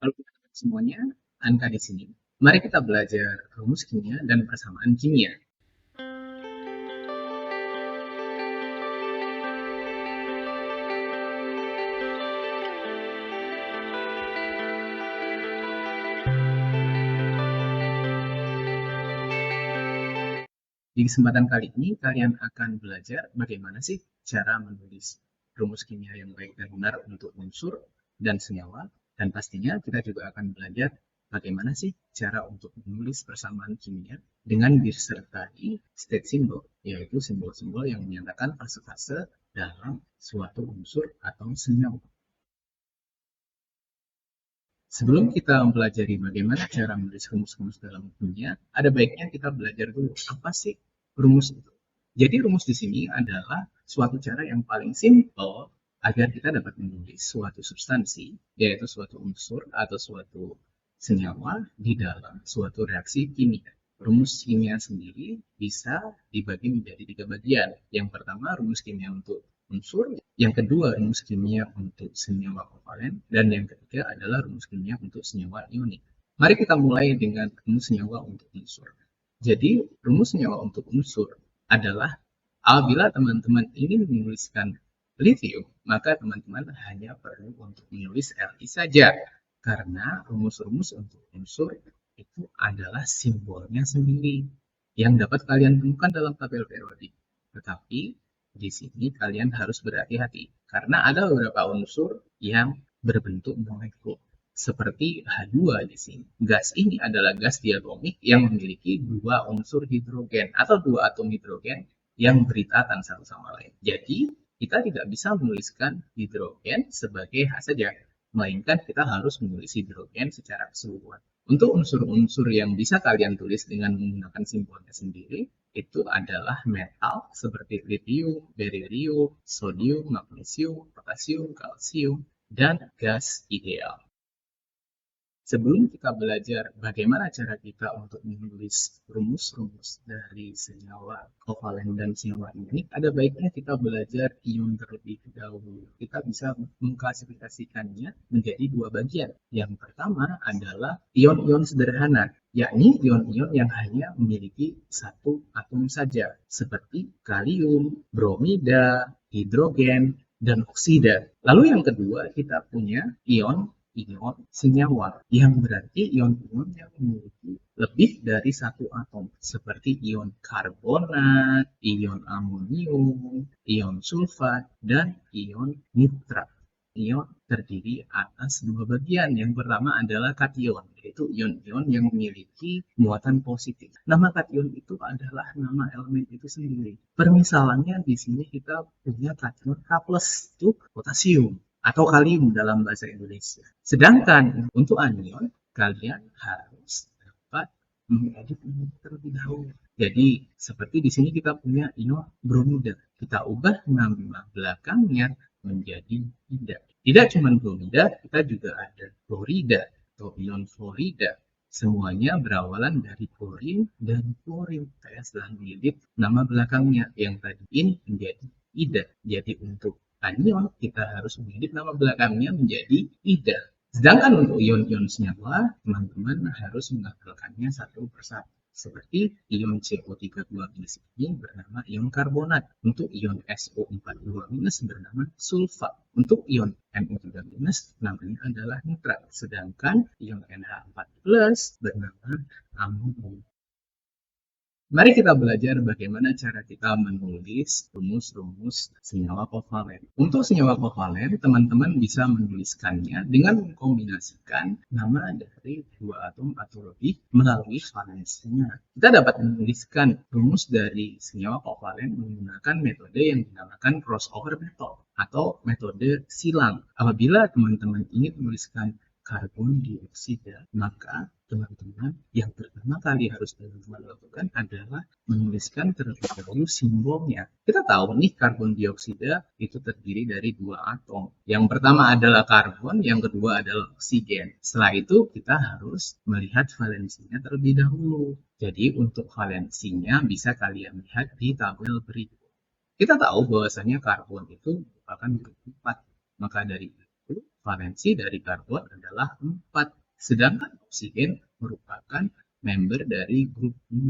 Halo teman-teman semuanya, Anka di sini. Mari kita belajar rumus kimia dan persamaan kimia. Di kesempatan kali ini, kalian akan belajar bagaimana sih cara menulis rumus kimia yang baik dan benar untuk unsur dan senyawa. Dan pastinya kita juga akan belajar bagaimana sih cara untuk menulis persamaan kimia dengan disertai state symbol, yaitu simbol-simbol yang menyatakan fase-fase dalam suatu unsur atau senyawa. Sebelum kita mempelajari bagaimana cara menulis rumus-rumus dalam kimia, ada baiknya kita belajar dulu apa sih rumus itu. Jadi rumus di sini adalah suatu cara yang paling simpel agar kita dapat menulis suatu substansi, yaitu suatu unsur atau suatu senyawa di dalam suatu reaksi kimia. Rumus kimia sendiri bisa dibagi menjadi 3 bagian. Yang pertama, rumus kimia untuk unsur, yang kedua rumus kimia untuk senyawa kovalen, dan yang ketiga adalah rumus kimia untuk senyawa ionik. Mari kita mulai dengan rumus senyawa untuk unsur. Jadi, rumus senyawa untuk unsur adalah apabila teman-teman ingin menuliskan lithium, maka teman-teman hanya perlu untuk menulis Li saja. Karena rumus-rumus untuk unsur itu adalah simbolnya sendiri yang dapat kalian temukan dalam tabel periodik. Tetapi di sini kalian harus berhati-hati karena ada beberapa unsur yang berbentuk molekul seperti H2 di sini. Gas ini adalah gas diatomik yang memiliki 2 unsur hidrogen atau 2 atom hidrogen yang berikatan satu sama lain. Jadi, kita tidak bisa menuliskan hidrogen sebagai H saja, melainkan kita harus menulis hidrogen secara keseluruhan. Untuk unsur-unsur yang bisa kalian tulis dengan menggunakan simbolnya sendiri, itu adalah metal seperti lithium, berilium, sodium, magnesium, potasium, kalsium, dan gas ideal. Sebelum kita belajar bagaimana cara kita untuk menulis rumus-rumus dari senyawa kovalen dan senyawa ionik, ada baiknya kita belajar ion terlebih dahulu. Kita bisa mengklasifikasikannya menjadi 2 bagian. Yang pertama adalah ion-ion sederhana, yakni ion-ion yang hanya memiliki 1 atom saja, seperti kalium, bromida, hidrogen, dan oksida. Lalu yang kedua, kita punya ion senyawa, yang berarti ion-ion yang memiliki lebih dari 1 atom, seperti ion karbonat, ion amonium, ion sulfat, dan ion nitrat. Ion terdiri atas 2 bagian. Yang pertama adalah kation, yaitu ion-ion yang memiliki muatan positif. Nama kation itu adalah nama elemen itu sendiri. Permisalannya di sini kita punya kation K+, itu potasium atau kalium dalam bahasa Indonesia. Sedangkan untuk anion, kalian harus dapat mengedit ini terlebih dahulu. Jadi, seperti di sini kita punya ion bromida. Kita ubah nama belakangnya menjadi ida. Tidak cuma bromida, kita juga ada klorida atau ion fluorida. Semuanya berawalan dari klorin dan klorin. Saya sedang mengedit nama belakangnya yang tadi ini menjadi ida. Jadi untuk anion kita harus mengedit nama belakangnya menjadi ida. Sedangkan untuk ion-ion senyawa, teman-teman harus menghafalkannya satu persatu. Seperti ion CO32- ini bernama ion karbonat. Untuk ion SO42- bernama sulfat. Untuk ion NO3- namanya adalah nitrat. Sedangkan ion NH4+ bernama amonium. Mari kita belajar bagaimana cara kita menulis rumus-rumus senyawa kovalen. Untuk senyawa kovalen, teman-teman bisa menuliskannya dengan mengkombinasikan nama dari 2 atom atau lebih melalui valensinya. Kita dapat menuliskan rumus dari senyawa kovalen menggunakan metode yang dinamakan crossover method atau metode silang. Apabila teman-teman ingin menuliskan karbon dioksida, maka teman-teman yang pertama kali harus teman-teman lakukan adalah menuliskan terlebih dahulu simbolnya. Kita tahu nih karbon dioksida itu terdiri dari 2 atom. Yang pertama adalah karbon, yang kedua adalah oksigen. Setelah itu kita harus melihat valensinya terlebih dahulu. Jadi untuk valensinya bisa kalian lihat di tabel berikut. Kita tahu bahwasanya karbon itu merupakan grup 4. Maka dari itu valensi dari karbon adalah 4. Sedangkan oksigen merupakan member dari grup 6.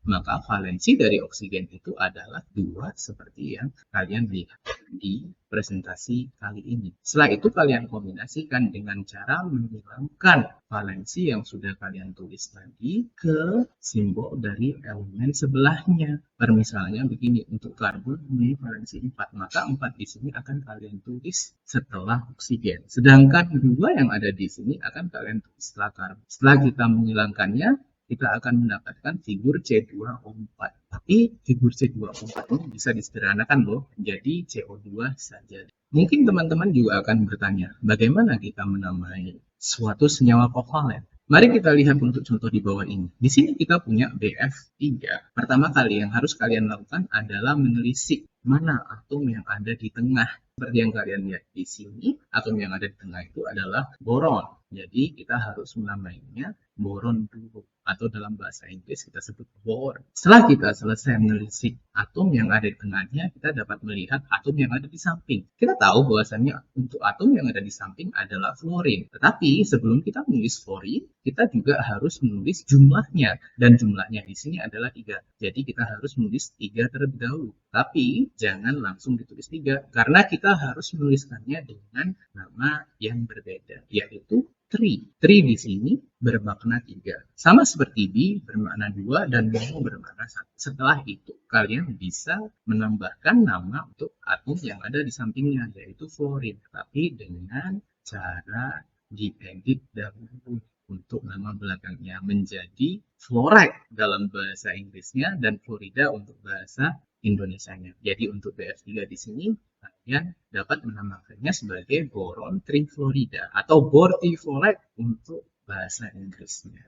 Maka valensi dari oksigen itu adalah 2 seperti yang kalian lihat di presentasi kali ini. Setelah itu kalian kombinasikan dengan cara menghilangkan valensi yang sudah kalian tulis tadi ke simbol dari elemen sebelahnya. Misalnya begini, untuk karbon memiliki valensi 4, maka 4 di sini akan kalian tulis setelah oksigen. Sedangkan 2 yang ada di sini akan kalian tulis setelah karbon. Setelah kita menghilangkannya, kita akan mendapatkan figur C2O4. Tapi figur C2O4 ini bisa disederhanakan loh, jadi CO2 saja. Mungkin teman-teman juga akan bertanya, bagaimana kita menamai suatu senyawa kovalen? Mari kita lihat untuk contoh di bawah ini. Di sini kita punya BF3. Pertama kali yang harus kalian lakukan adalah menelisik mana atom yang ada di tengah. Seperti yang kalian lihat di sini, atom yang ada di tengah itu adalah boron. Jadi kita harus menamainya boron dulu. Atau dalam bahasa Inggris kita sebut bor. Setelah kita selesai menelisik atom yang ada di tengahnya, kita dapat melihat atom yang ada di samping. Kita tahu bahwasannya untuk atom yang ada di samping adalah fluorin. Tetapi sebelum kita menulis fluorin, kita juga harus menulis jumlahnya. Dan jumlahnya di sini adalah 3. Jadi kita harus menulis 3 terlebih dahulu. Tapi jangan langsung ditulis 3. Karena kita harus menuliskannya dengan nama yang berbeda, yaitu tri. Tri di sini bermakna 3. Sama seperti bi bermakna 2 dan mono bermakna 1. Setelah itu kalian bisa menambahkan nama untuk atom yang ada di sampingnya, yaitu fluorin. Tapi dengan cara diedit dahulu untuk nama belakangnya menjadi fluoride dalam bahasa Inggrisnya dan fluorida untuk bahasa Indonesianya. Jadi untuk BF3 di sini kalian dapat menamakannya sebagai boron trifluorida atau bor trifluoride untuk bahasa Inggrisnya.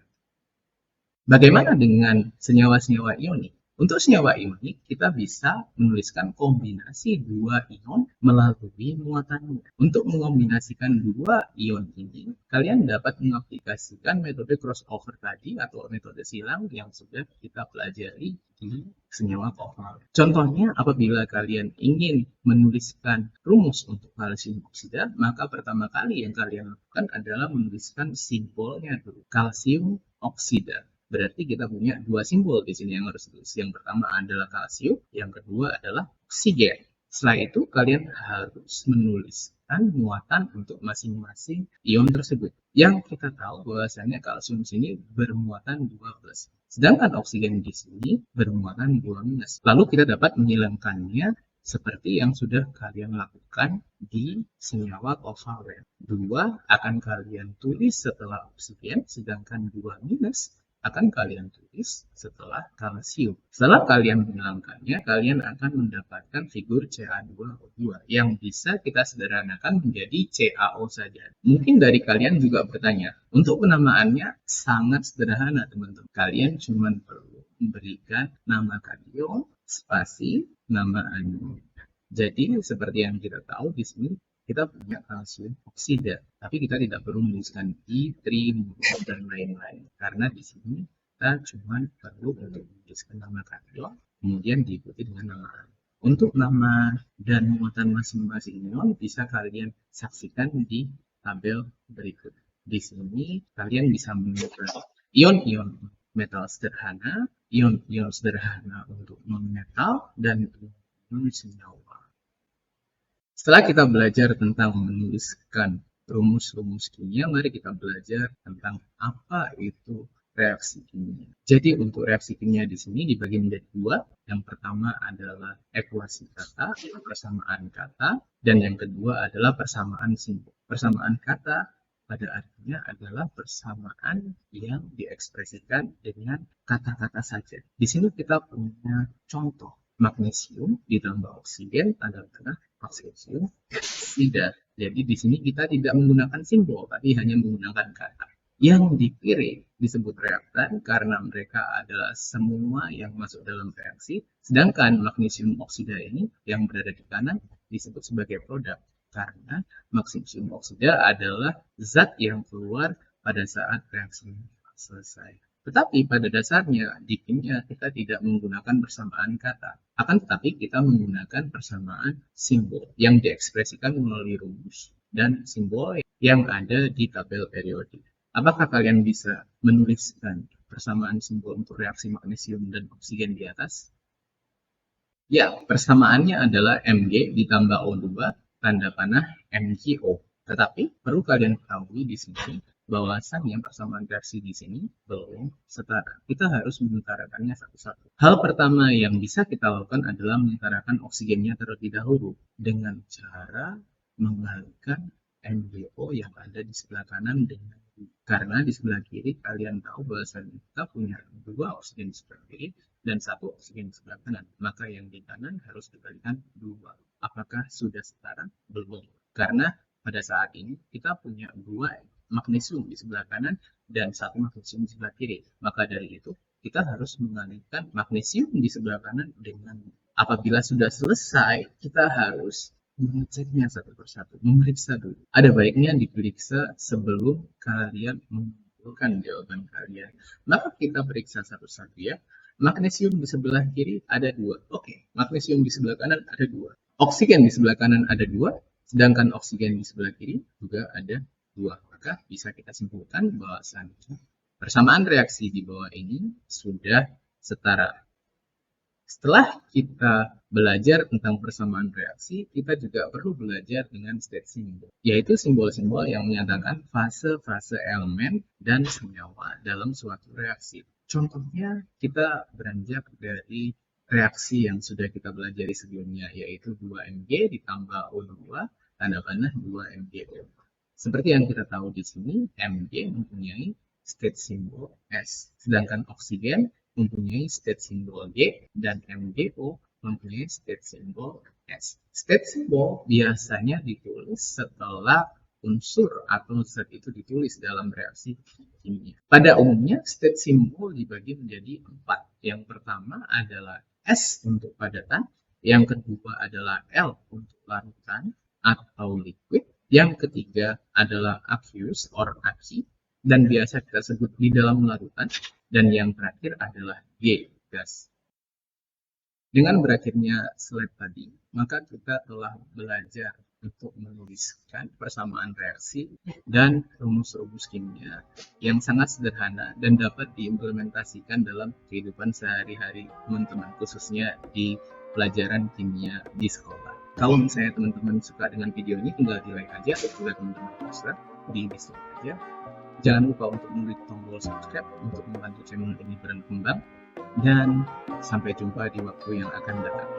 Bagaimana dengan senyawa-senyawa ionik? Untuk senyawa ionik, kita bisa menuliskan kombinasi 2 ion melalui muatannya. Untuk mengombinasikan 2 ion ini, kalian dapat mengaplikasikan metode crossover tadi atau metode silang yang sudah kita pelajari di senyawa kovalen. Contohnya, apabila kalian ingin menuliskan rumus untuk kalsium oksida, maka pertama kali yang kalian lakukan adalah menuliskan simbolnya dulu, kalsium oksida. Berarti kita punya 2 simbol di sini yang harus ditulis. Yang pertama adalah kalsium, yang kedua adalah oksigen. Setelah itu kalian harus menuliskan muatan untuk masing-masing ion tersebut. Yang kita tahu bahwasanya kalsium di sini bermuatan 2+. Sedangkan oksigen di sini bermuatan 2-. Lalu kita dapat menghilangkannya seperti yang sudah kalian lakukan di senyawa kovalen. 2 akan kalian tulis setelah oksigen, sedangkan 2- akan kalian tulis setelah kalsium. Setelah kalian menghilangkannya, kalian akan mendapatkan figur Ca2O2 yang bisa kita sederhanakan menjadi CaO saja. Mungkin dari kalian juga bertanya, untuk penamaannya sangat sederhana teman-teman. Kalian cuma perlu memberikan nama kation, spasi, nama anion. Jadi seperti yang kita tahu di sini kita punya kalsium oksida, tapi kita tidak perlu menuliskan I, tri, mono, dan lain-lain. Karena di sini kita cuma perlu untuk menuliskan nama kation, kemudian diikuti dengan nama anion. Untuk nama dan muatan masing-masing ion bisa kalian saksikan di tabel berikut. Di sini kalian bisa menemukan ion-ion metal sederhana, ion-ion sederhana untuk non-metal, dan ion senyawa. Setelah kita belajar tentang menuliskan rumus-rumus kimia, mari kita belajar tentang apa itu reaksi kimia. Jadi untuk reaksi kimia di sini dibagi menjadi 2. Yang pertama adalah ekuasi kata, persamaan kata, dan yang kedua adalah persamaan simbol. Persamaan kata pada artinya adalah persamaan yang diekspresikan dengan kata-kata saja. Di sini kita punya contoh. Magnesium ditambah oksigen adalah magnesium oksida. Jadi di sini kita tidak menggunakan simbol, tapi hanya menggunakan kata. Yang dipilih disebut reaktan karena mereka adalah semua yang masuk dalam reaksi, sedangkan magnesium oksida ini yang berada di kanan disebut sebagai produk karena magnesium oksida adalah zat yang keluar pada saat reaksi selesai. Tetapi pada dasarnya di kimia kita tidak menggunakan persamaan kata. Akan tetapi kita menggunakan persamaan simbol yang diekspresikan melalui rumus dan simbol yang ada di tabel periodik. Apakah kalian bisa menuliskan persamaan simbol untuk reaksi magnesium dan oksigen di atas? Ya, persamaannya adalah Mg ditambah O2 tanda panah MgO. Tetapi perlu kalian ketahui di sini bahwasannya persamaan reaksi di sini belum setara. Kita harus menyetarakannya satu-satu. Hal pertama yang bisa kita lakukan adalah menyetarakan oksigennya terlebih dahulu dengan cara mengalihkan MgO yang ada di sebelah kanan dengan karena di sebelah kiri kalian tahu bahwasannya kita punya dua oksigen di sebelah kiri dan satu oksigen di sebelah kanan. Maka yang di kanan harus dikalikan dua. Apakah sudah setara? Belum. Karena pada saat ini kita punya dua magnesium di sebelah kanan dan satu magnesium di sebelah kiri. Maka dari itu kita harus mengalihkan magnesium di sebelah kanan dengan apabila sudah selesai kita harus mengeceknya satu persatu, memeriksa dulu. Ada baiknya diperiksa sebelum kalian mengumpulkan jawaban kalian. Maka kita periksa satu-satu ya. Magnesium di sebelah kiri ada dua. Oke, magnesium di sebelah kanan ada dua. Oksigen di sebelah kanan ada dua, sedangkan oksigen di sebelah kiri juga ada dua. Maka bisa kita simpulkan bahwasannya persamaan reaksi di bawah ini sudah setara. Setelah kita belajar tentang persamaan reaksi, kita juga perlu belajar dengan state symbol, yaitu simbol-simbol yang menyatakan fase-fase elemen dan senyawa dalam suatu reaksi. Contohnya, kita beranjak dari reaksi yang sudah kita pelajari sebelumnya, yaitu 2Mg ditambah O2, tanda panah 2MgO. Seperti yang kita tahu di sini, Mg mempunyai state symbol S, sedangkan oksigen mempunyai state symbol G dan MgO mempunyai state symbol S. State symbol biasanya ditulis setelah unsur atau zat itu ditulis dalam reaksi kimia. Pada umumnya state symbol dibagi menjadi 4. Yang pertama adalah S untuk padatan, yang kedua adalah L untuk larutan atau liquid, yang ketiga adalah aqueous or aqui, dan biasa kita sebut di dalam larutan, dan yang terakhir adalah G, gas. Dengan berakhirnya slide tadi, maka kita telah belajar untuk menuliskan persamaan reaksi dan rumus-rumus kimia yang sangat sederhana dan dapat diimplementasikan dalam kehidupan sehari-hari teman-teman, khususnya di pelajaran kimia di sekolah. Kalau misalnya teman-teman suka dengan video ini, tinggal di like aja, atau juga teman-teman subscribe, di dislike aja. Jangan lupa untuk mengklik tombol subscribe untuk membantu channel ini berkembang, dan sampai jumpa di waktu yang akan datang.